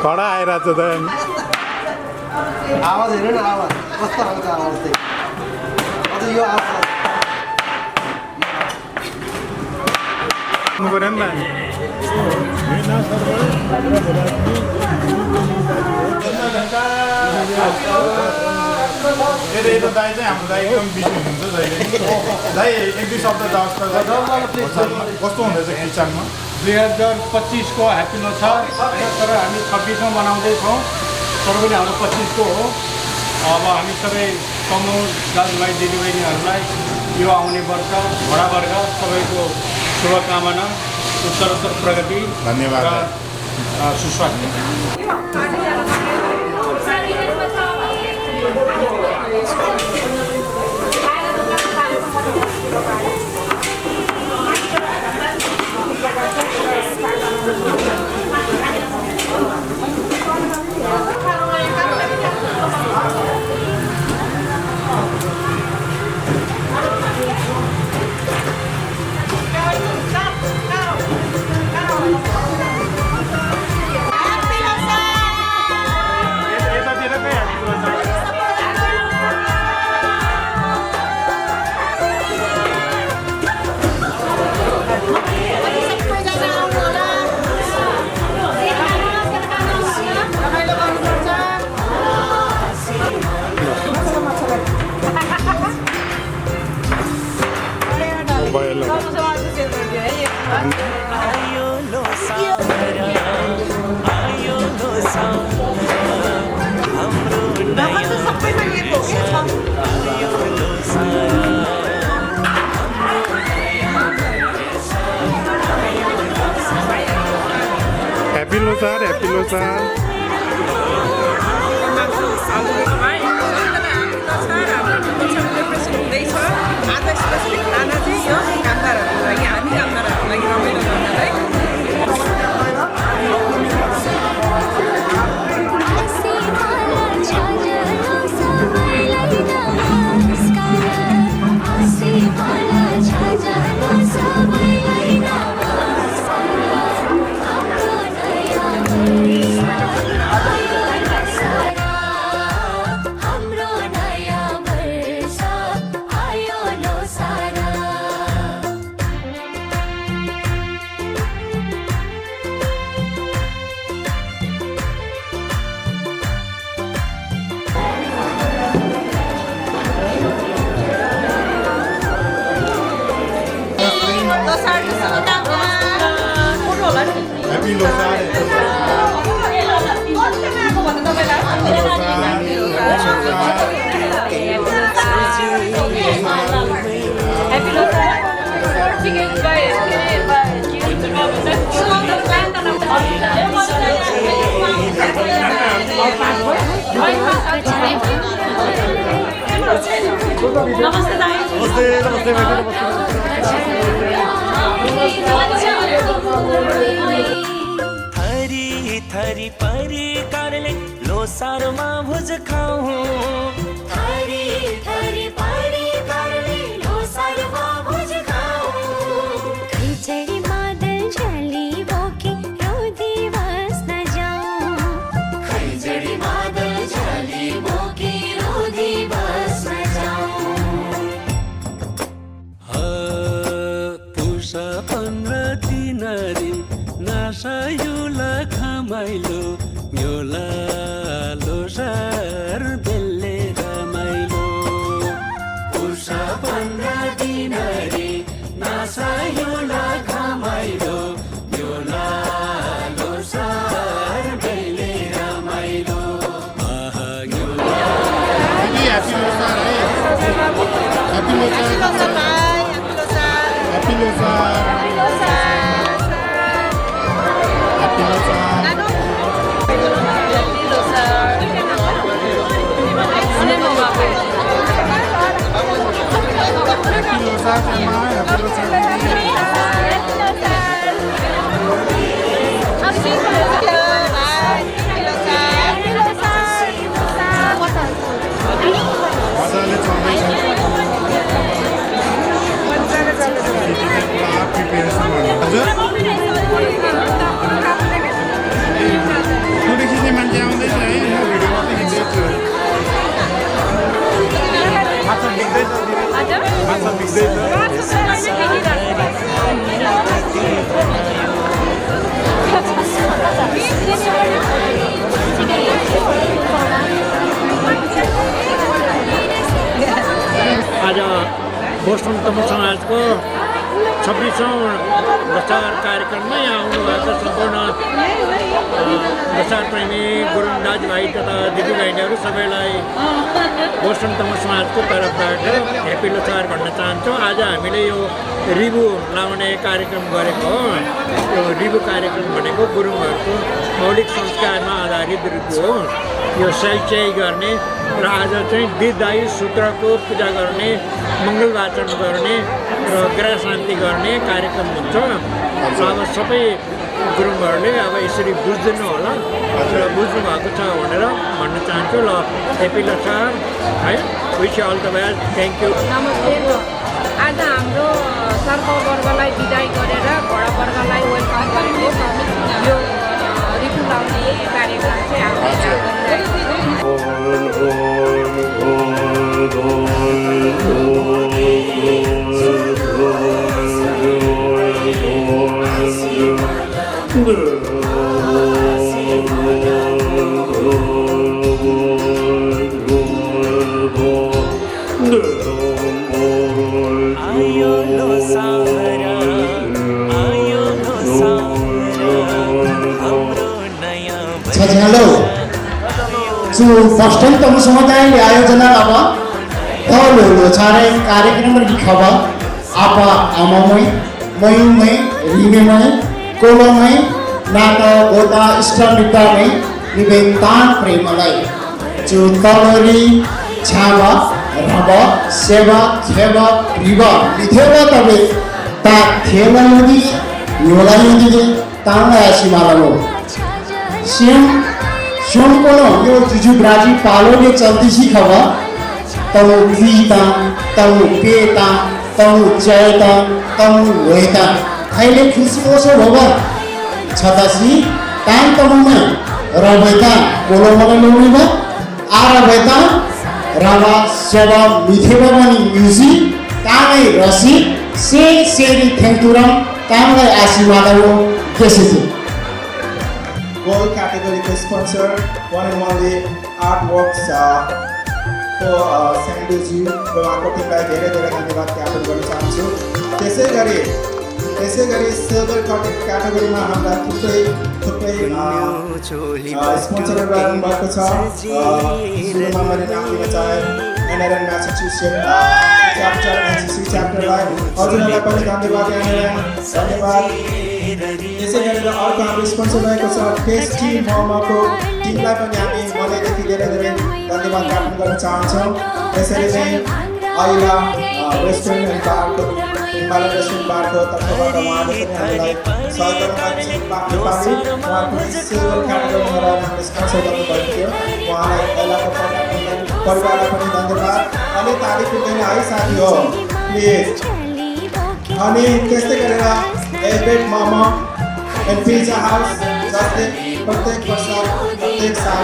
कडा आइरहेको छ त आवाज हेर्नु न आवाज कस्तो आउँछ आवाज चाहिँ अझ यो आवाज पऱ्यो नि त दाइ चाहिँ हाम्रो दाइ एकदम बिजी हुनुहुन्छ जहिले दाइ एक दुई शब्द कस्तो हुँदैछ किचनमा 2025 को ह्याप्पी लोसार तर हामी 26 मा मनाउँदैछौँ तर पनि हाम्रो 25 को हो अब हामी सबै कमौ दाजुभाइ दिदीबहिनीहरूलाई यो आउने वर्ष बडा वर्ग सबैको शुभकामना उत्तरोत्तर प्रगति धन्यवाद र सुस्वास्थ्य Happy Losar, Happy Losar. Happy Losar. नमस्ते दाइ थरी थरी परी करले लोसारमा भुज खाऊ थरी थरी परी करले लोसारमा भुज खाऊ खिचडी मादल झली बोकी रोदी बस न जाऊ खिचडी मादल झली बोकी रोदी बस न जाऊ पुषा 15 दिन नासा युला खमाइलो योला लोसार बेलले रमाइलो पुषा 15 दिन नासा युला खमाइलो योला लोसार बेलले रमाइलो आहा योला Happy Losar. Happy Losar. Happy Losar. Happy Losar. हजुर आज बोस्टन तमु समाजको 26औं दशहरा कार्यक्रममा यहाँ आउनुभएको सम्पूर्ण दशहरा प्रेमी गुरुङ दाजुभाइ तथा दिदीबहिनीहरू सबैलाई बोस्टन तमु समाजको तर्फबाट ह्याप्पी लोसार भन्न चाहन्छौँ। आज हामीले यो रिभु लाउने कार्यक्रम गरेको हो। यो रिभु कार्यक्रम भनेको गुरुङहरूको मौलिक संस्कारमा आधारित रिभु हो। यो सेलच्याई गर्ने र आज चाहिँ दीर्घायु सूत्रको पूजा गर्ने, मङ्गल वाचन गर्ने र ग्रह शान्ति गर्ने कार्यक्रम हुन्छ। अब सबै गुरुङहरूले अब यसरी बुझ्दिनु होला र बुझ्नु भएको छ भनेर भन्न चाहन्छु। ल ह्याप्पी लोसार है, wish all the best, thank you. नमस्ते। आज हाम्रो सर्ववर्गलाई विदाई गरेर बडावर्गलाई वेलकम गरेको यो रिभु लाउने कार्यक्रम चाहिँ हामीले Hello. So first time तमु समुदायले आयोजना अब तलो लोछारे कार्यक्रम दिखावा आपा आमामै मयुमै रिमेमै कोलोमै नाटा गोता इष्टमित्रमै निवेदन प्रेमलाई जो तलरी छावा रब सेवा खेवा रिवा लिथेवा तबे ता थेलायुदी योलायुदी तांगा सिमालालो श्याम कोनो यो जुजु ब्राजी पालोले चल्दैछ खबा तमु पीता तमु पेता तमु चयता तमु वेता अहिले खुसी ओसो भवा छतासी तान तमुमा रबैता बोलो मलाई लोनीमा आरबैता रावा सेवा मिथेवा पनि म्युजी तामै रसी सेरी थेंतुरम तामै आशीर्वादको त्यसैसे Gold category sponsor one and only artworks for Sanduji उहाँको टिमलाई धेरै धेरै धन्यवाद ज्ञापन गर्न चाहन्छु। त्यसै गरी सिल्भर क्याटेगोरीमा हाम्रा थुप्रै स्पोन्सरहरू लाग्नु भएको छ। सुरुमा मैले नाम दिन चाहे एनआरएन म्यासाचुसेट्स च्याप्टर एनसीसी च्याप्टरलाई हजुरहरूलाई पनि धन्यवाद धन्यवाद। त्यसै गरेर अर्को हाम्रो स्पोन्सर रहेको छ टेस्टी मोमोको टिमलाई पनि हामी मनैदेखि धेरै धेरै धन्यवाद ज्ञापन गर्न चाहन्छौँ। त्यसरी नै आइला रेस्टुरेन्ट एन्ड बारको हिमालय रेस्टुरेन्ट बारको तर्फबाट उहाँले पनि हामीलाई सहयोग गर्नुभएको उहाँको सिल्भर क्याटेगोरीमा रहेर हामीले स्पोन्सर गर्नुभएको थियो। उहाँलाई आइलाको परिवारलाई पनि धन्यवाद। अनि तारिफ पुग्दैन है साथी हो प्लिज। अनि त्यस्तै गरेर एलबेट मोमो एन्ड पिज्जा हाउस जसले प्रत्येक वर्ष प्रत्येक साल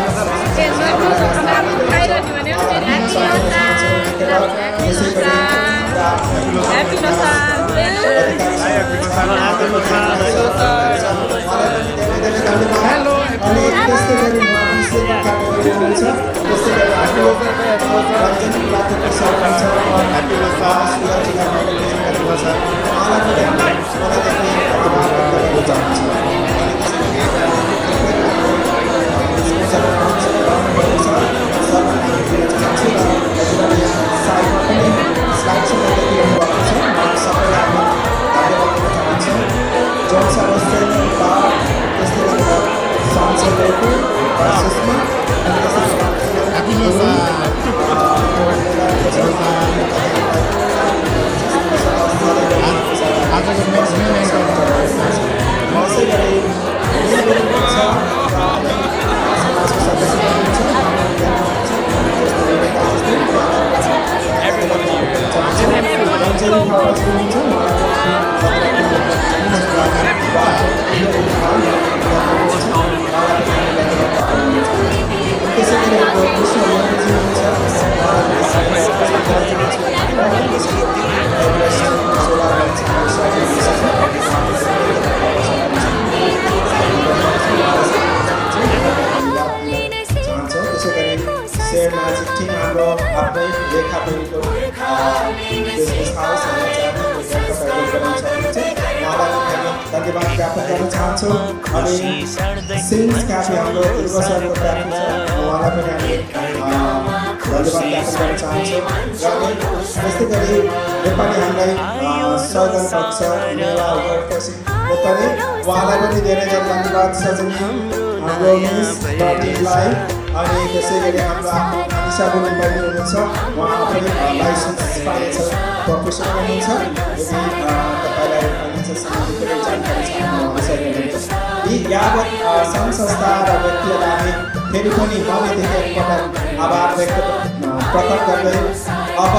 चाहन्छौँ अनि सिन्स क्याफे हाम्रो ध्रुव सरको क्याफे छ उहाँलाई पनि हामी धन्यवाद ज्ञापन गर्न चाहन्छौँ र त्यस्तै गरी नेपाली हामीलाई सहयोग गर्नुहुन्छ मेला पनि उहाँलाई पनि धेरै धेरै धन्यवाद सजनी हाम्रो मिस टिमलाई अनि त्यसै गरी हाम्रो निशा गुरुङ पनि हुनुहुन्छ उहाँ पनि लाइसेन्स पाएछ प्रोफेसनल हुनुहुन्छ यदि तपाईँलाई फाइनेन्सियल सम्बन्धी कुनै जानकारी छ यी यावत सङ्घ संस्था र व्यक्तिहरूलाई हामी फेरि पनि मनैदेखि एकपटक आभार प्रकट गर्दै अब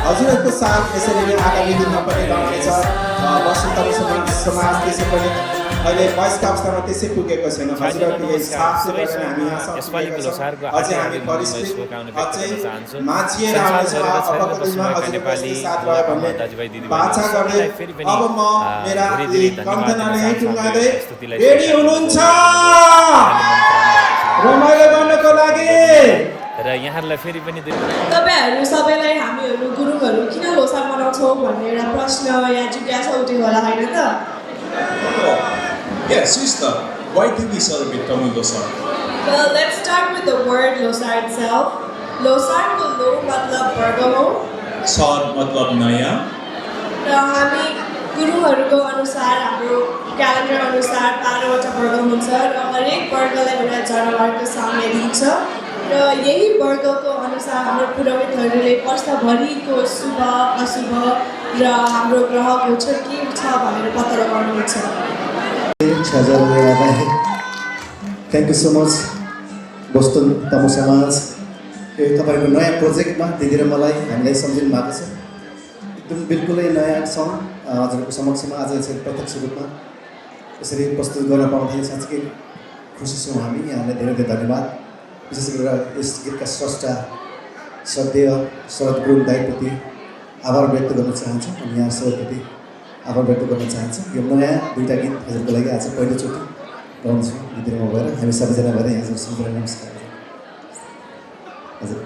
हजुरहरूको साथ यसरी नै आगामी दिनमा पनि रहनेछ वसुन्धरा समाज त्यसै पनि अहिले वयस्क अवस्थामा त्यसै पुगेको छैन हजुरहरूको यही साथले गर्दा हामी यहाँ पुगेका छौँ अझै हामी परिष्कृत अझै मान्छिएर आउनेछ अबको दिनमा हजुरहरूको साथ रह्यो भन्ने बाचा गर्दै अब म मेरा कन्थनाले यहीँ टुङ्गाउँदै रेडी हुनुहुन्छ रमाइलो गर्नको लागि र यहाँहरूलाई फेरि पनि तपाईहरू सबैलाई हामीहरू गुरुङहरू किन लोसार मनाउँछौँ भन्ने एउटा प्रश्न यहाँ जिज्ञासा उठेको होला होइन त? Yes, sister. Why do we celebrate Tamil Losar? Well, let's start with the word Losar itself. Losar को लो मतलब वर्ग हो Sar matlab naya. र हामी गुरुहरूको अनुसार हाम्रो क्यालेन्डर अनुसार 12वटा वर्ग हुन्छ र हरेक वर्गलाई एउटा जनावरको सामने दिन्छ र यही वर्गको अनुसार हाम्रो पुरोहितहरूले वर्षभरिको शुभ अशुभ र हाम्रो ग्रह गोचर के छ भनेर पत्ता लगाउनुहुन्छ। Thank you so much Boston Tamu समाज यो तपाईँको नयाँ प्रोजेक्टमा दिदी र मलाई हामीलाई सम्झिनु भएको छ एकदम बिल्कुलै नयाँ सङ्ग हजुरको समक्षमा आज यसरी प्रत्यक्ष रूपमा यसरी प्रस्तुत गर्न पाउँदाखेरि साँच्चै खुसी छौँ हामी यहाँलाई धेरै धेरै धन्यवाद विशेष गरेर यस गीतका स्रष्टा श्रद्धेय शरद गुरुङ दाइप्रति आभार व्यक्त गर्न चाहन्छु अनि यहाँ सबैप्रति आभार व्यक्त गर्न चाहन्छु यो नयाँ दुईवटा गीत हजुरको लागि आज पहिलोचोटि गाउँछु दिदीमा भएर हामी सबैजना भएर यहाँ हजुर सम्पूर्ण नमस्कार हजुर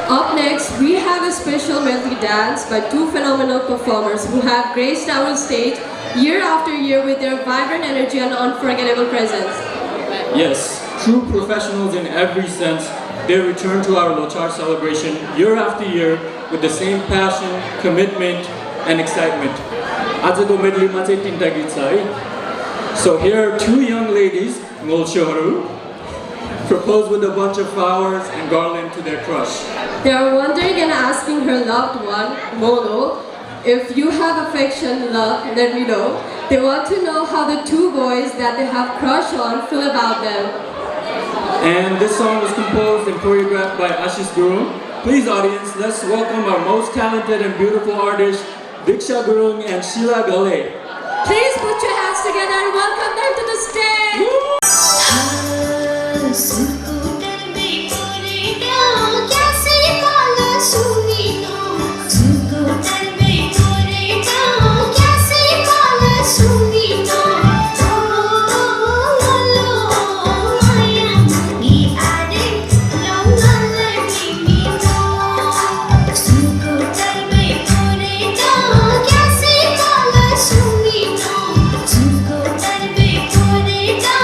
Up next, we have a special medley dance by two phenomenal performers who have graced our stage year after year with their vibrant energy and unforgettable presence. Yes, true professionals in every sense, they return to our Lochar celebration year after year with the same passion, commitment, and excitement. आजको मेडलीमा चाहिँ तीनटा गीत छ है. So here are two young ladies, Ngolshoharu, propose with a bunch of flowers and garland to their crush. They are wondering and asking her loved one, Mono, if you have affection, love, let me know. They want to know how the two boys that they have crush on feel about them. And this song was composed and choreographed by Ashish Gurung. Please, audience, let's welcome our most talented and beautiful artists, Diksha Gurung and Sheila Gale. Please put your hands together and welcome them to the stage. Scooter में कोरेगा कैसे काला सुनीनो scooter में कोरेगा कैसे काला सुनीनो लो माया मुंगी आरे लो माला Nino scooter में कोरेगा कैसे काला सुनीनो स्कूटर में कोरेगा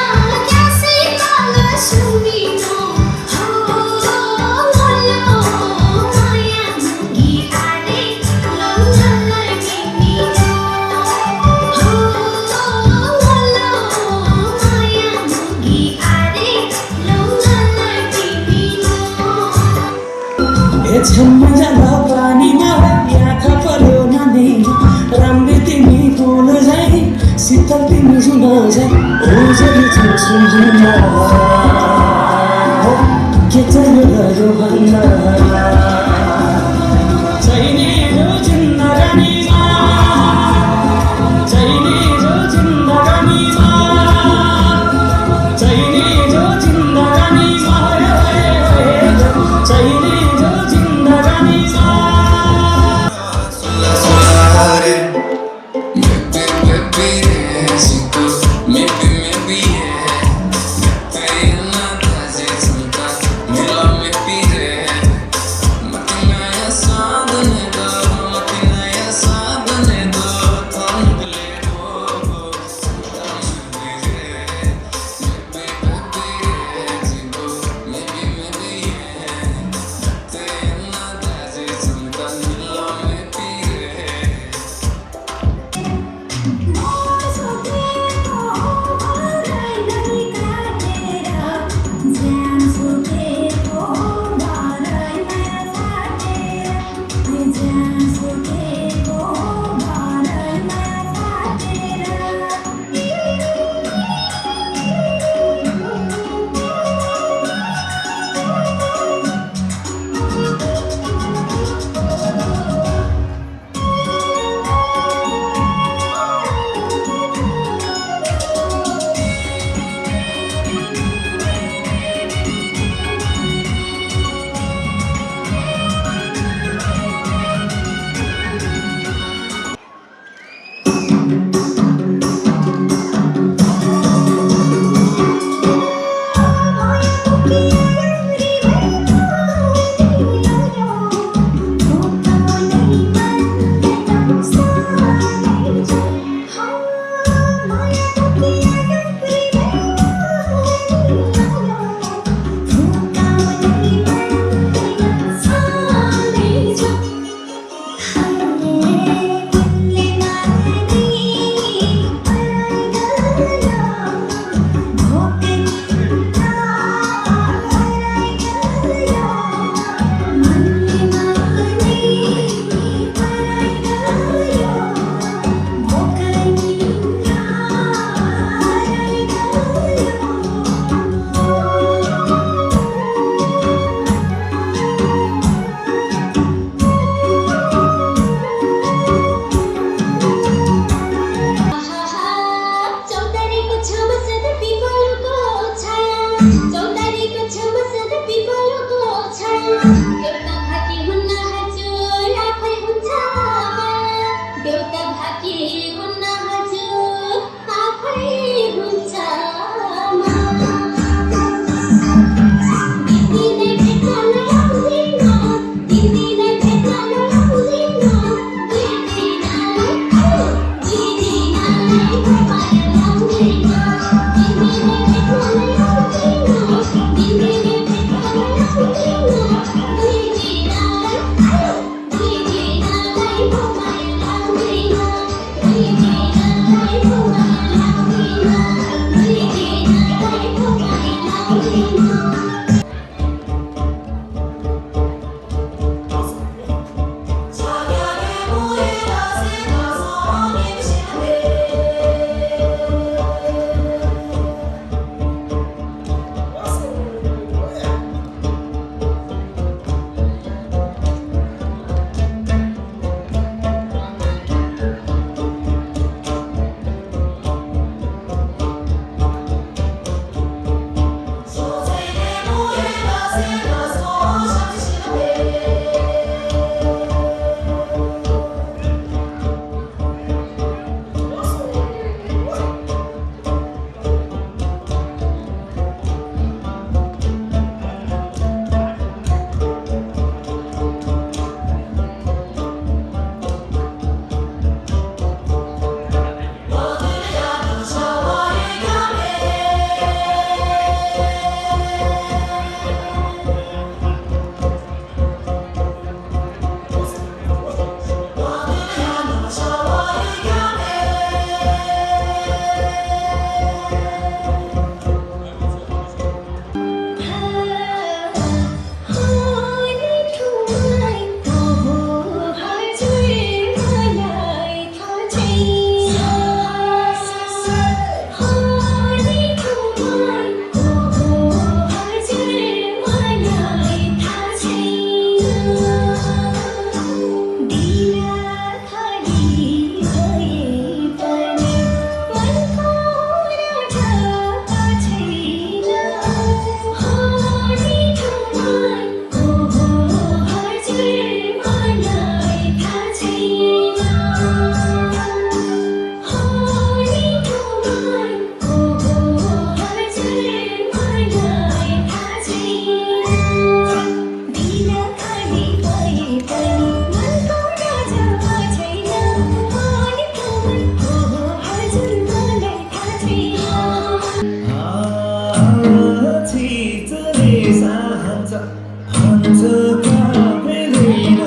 कैसे काला सुनीनो हो लो माया मुंगी आरे लो माला नीनो हो लो माया मुंगी आरे लो माला नीनो छम्मजाला पानीमा आँखा पर्यो नानीमा राम्रै तिमी बोल झै शीतल तिमी सुन झै ओजरी सुन्न के चाहियो यो भन्न चाहिने जो जिन्दगानीमा चाहिने जो जिन्दगानीमा चाहिने जो जिन्दगानीमा चाहिने जो जिन्दगानीमा चितले चाहन्छ भन्छ कामेदैन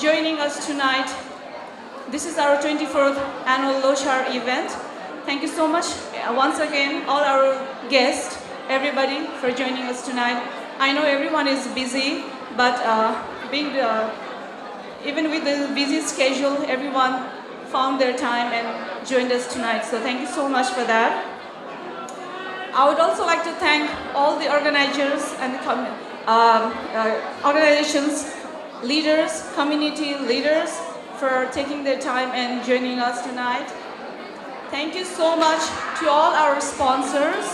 joining us tonight. This is our 24th annual Lochar event. Thank you so much once again, all our guests, everybody for joining us tonight. I know everyone is busy, but even with the busy schedule, everyone found their time and joined us tonight. So thank you so much for that. I would also like to thank all the organizers and organizations, leaders, community leaders for taking their time and joining us tonight. Thank you so much to all our sponsors.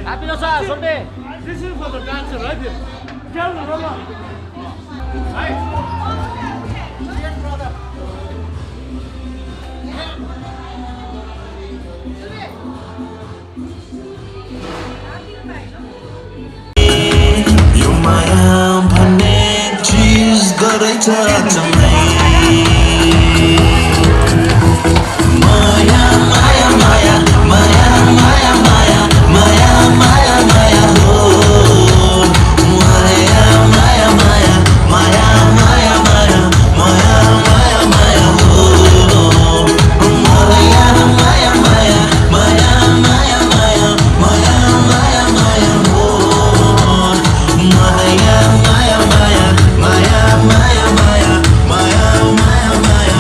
Happy Nosar, Sunday. This is for the dancer, right here. Tell me, Rama. यो माया भन्ने चिज गरेछ जम्मै माया माया माया माया माया माया माया माया माया हो माया माया माया माया माया माया माया माया माया हो माया माया माया माया माया माया माया माया माया हो Maya, Maya, Maya, Maya, Maya, Maya, Maya, Maya, Maya,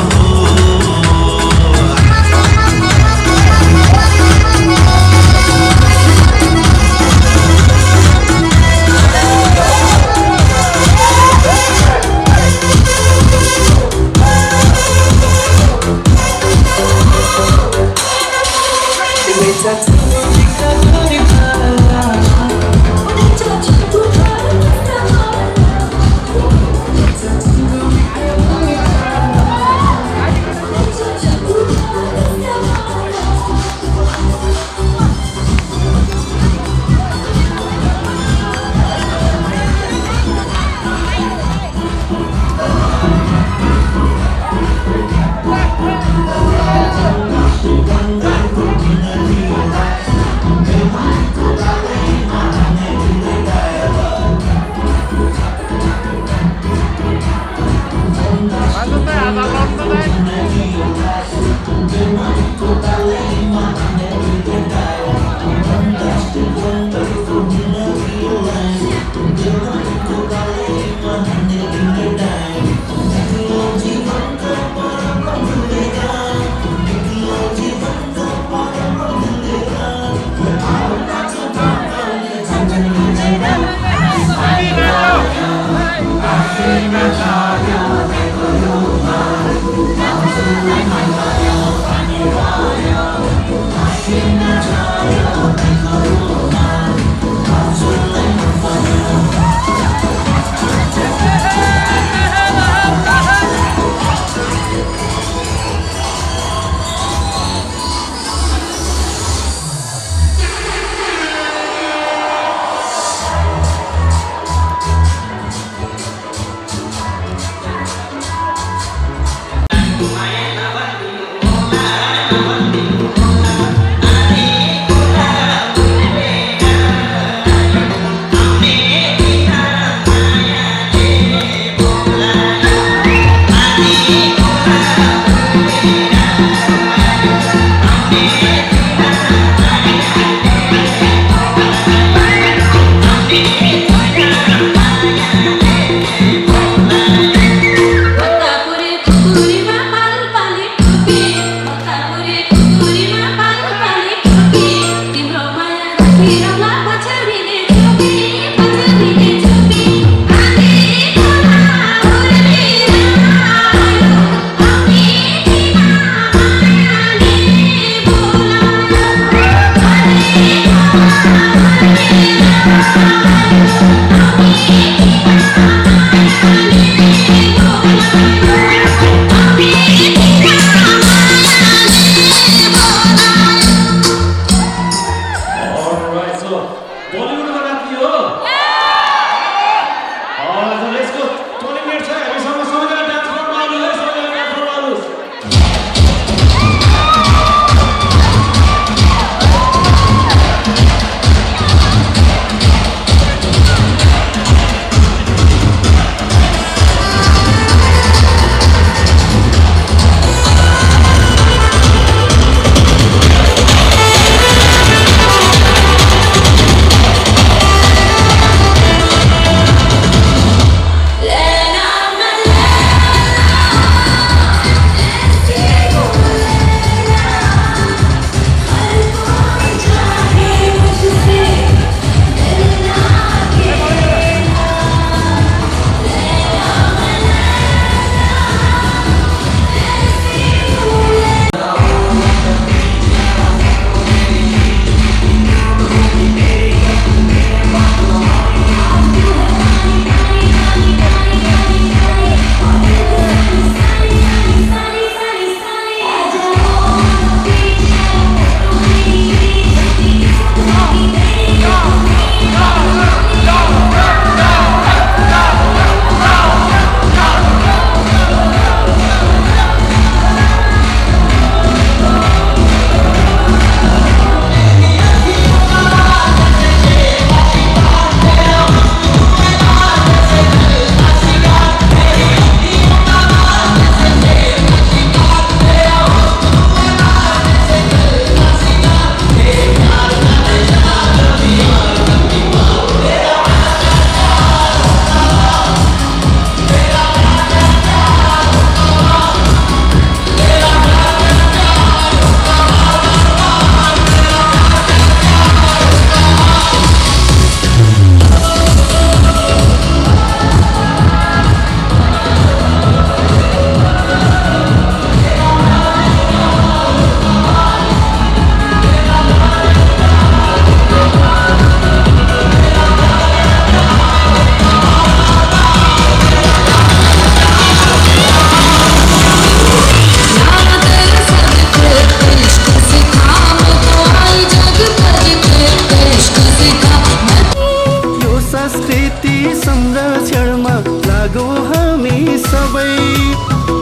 क्षणमा लागौ हामी सबै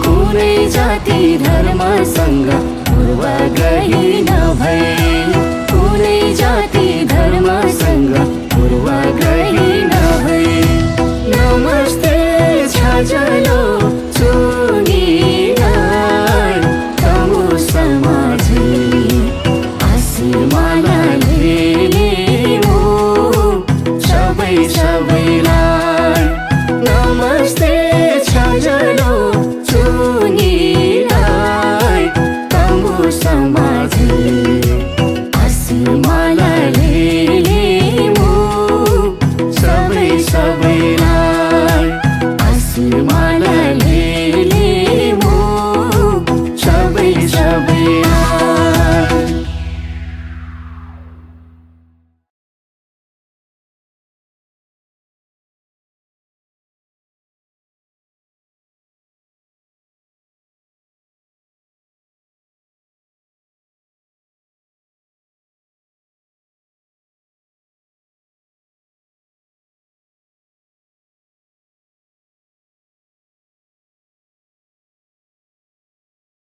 कुनै जाति धर्मसँग पूर्वाग्रही नभई कुनै जाति धर्मसँग पूर्वाग्रही नभई नमस्ते छाजलो